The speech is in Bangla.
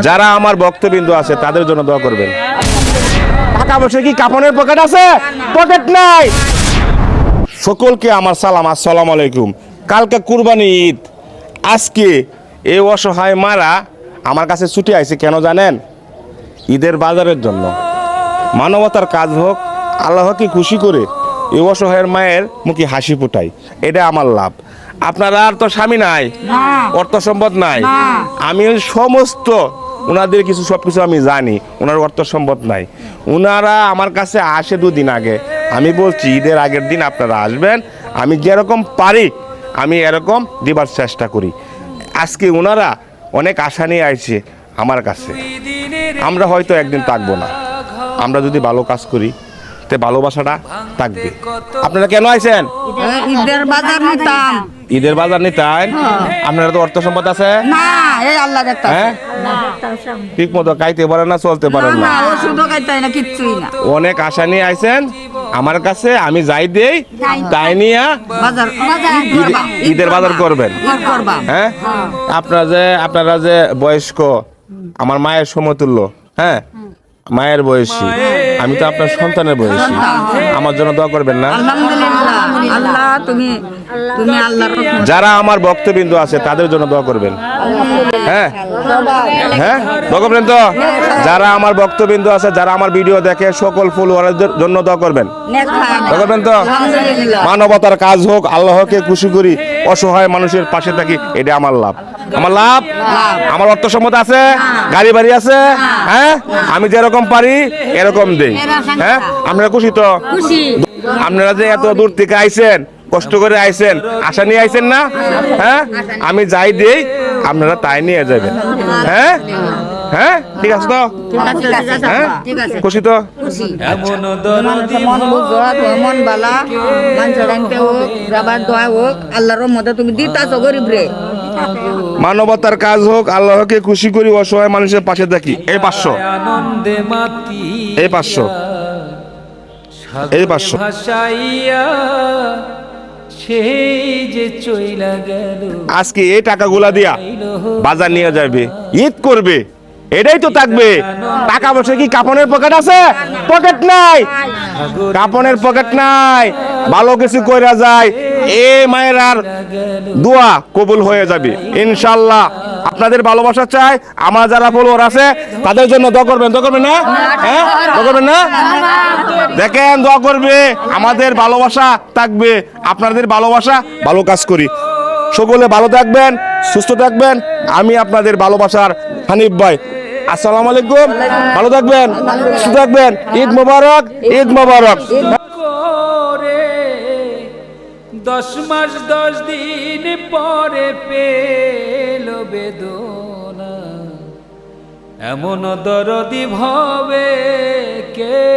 যারা আমার ভক্তবিন্দু আছে তাদের জন্য দোয়া করবেন। টাকা পয়সা কি কাপড়ের পকেট আছে? পকেট নাই। সকলকে আমার সালাম, আসসালামু আলাইকুম। কালকে কুরবানি ঈদ, আজকে এই অসহায় মারা আমার কাছে ছুটি আইছে কেন জানেন? ঈদের বাজারের জন্য। মানবতার কাজ হোক, আল্লাহকে খুশি করে এই অসহায়ের মায়ের মুখে হাসি ফোটাই, এটা আমার লাভ। আপনারা আর তো স্বামী নাই, অর্থ সম্পদ নাই, আমি সমস্ত ওনাদের সবকিছু আমি জানি। ওনার অর্থ সম্পদ নাই, ওনারা আমার কাছে আসে দুদিন আগে। আমি বলছি ঈদের আগের দিন আপনারা আসবেন, আমি যেরকম পারি আমি এরকম দিবার চেষ্টা করি। আজকে ওনারা অনেক আশা নিয়ে আসছে আমার কাছে। আমরা হয়তো একদিন থাকবো না, আমরা যদি ভালো কাজ করি তে ভালোবাসাটা থাকবে। আপনারা কেন আইছেন? ঈদের বাজার নিতাম। ঈদের বাজার নিতেন? আপনারা তো অর্থ সম্পদ আছে না, এই আল্লাহ দেখতাছে। হ্যাঁ, ঠিক মতো খাইতে পারেন না, চলতে পারেন না, ওষুধও খাইতে হয় না, কিচ্ছুই না। অনেক আশা নিয়ে আইছেন আমার কাছে, আমি যাই দেই তাই নিয়ে ঈদের বাজার করবেন। হ্যাঁ, আপনারা যে বয়স্ক, আমার মায়ের সমতুল্য, হ্যাঁ মায়ের বয়সী, আমি তো আপনার সন্তানের বয়সী, আমার জন্য দোয়া করবেন না? আল্লাহ তুমি আল্লাহর রহমত। যারা আমার ভক্তবিন্দু আছে তাদের জন্য দোয়া করবেন। হ্যাঁ হ্যাঁ, দোয়া করবেন তো? যারা আমার ভক্তবিন্দু আছে, যারা আমার ভিডিও দেখে, সকল ফলোয়ারদের জন্য দোয়া করবেন। দোয়া করবেন তো? মানবতার কাজ হোক, আল্লাহকে খুশি করি, অসহায় মানুষের পাশে থাকি, এটা আমার লাভ। আমার লাভ, আমার অর্থ সম্পদ আছে, গাড়ি বাড়ি আছে, হ্যাঁ আমি যেরকম পারি এরকম দেই। হ্যাঁ, আপনারা খুশি তো? আপনারা যে এত দূর থেকে আইছেন, কষ্ট করে আইছেন, আশা নিয়ে আইছেন না? হ্যাঁ, আমি যাই দেই আপনারা তাই নিয়ে যাবেন। হ্যাঁ হ্যাঁ, ঠিক আছে তো? হ্যাঁ, খুশি তো? মন বুঝো, মন বালা, মানুষের রাখতে হোক, যাবার দোয়া হোক, আল্লাহর রহমতে তুমি দিতাছো গরিব রে। মানবতার কাজ হোক, আল্লাহকে খুশি করি, অসহায় মানুষের পাশে থাকি। এই 500, এই 500, এই 500। আজকে এই টাকাগুলা দিয়া বাজার নিয়ে যাবে, ঈদ করবে, এটাই তো থাকবে। টাকা পয়সা কি কাপড়ের পকেট আছে? পকেট নাই, কাপড়ের পকেট নাই। ভালো কিছু কইরা যায়, এই মায়ের আর দোয়া কবুল হয়ে যাবে ইনশাআল্লাহ। আপনাদের ভালোবাসা চাই, আমার যারা ফলোয়ার আছে তাদের জন্য দোয়া করবেন। দোয়া করবেন না? হ্যাঁ, দোয়া করবেন না? দেখেন, দোয়া করবে, আমাদের ভালোবাসা থাকবে, আপনাদের ভালোবাসা, ভালো কাজ করি। সকলে ভালো থাকবেন, সুস্থ থাকবেন। আমি আপনাদের ভালোবাসার হানিফ ভাই। আসসালামু আলাইকুম, ভালো থাকবেন, সুস্থ থাকবেন। ঈদ মোবারক, ঈদ মোবারক। 10 মাস 10 দিন পরে পেল বেদনা, এমন দরদি ভাবে কে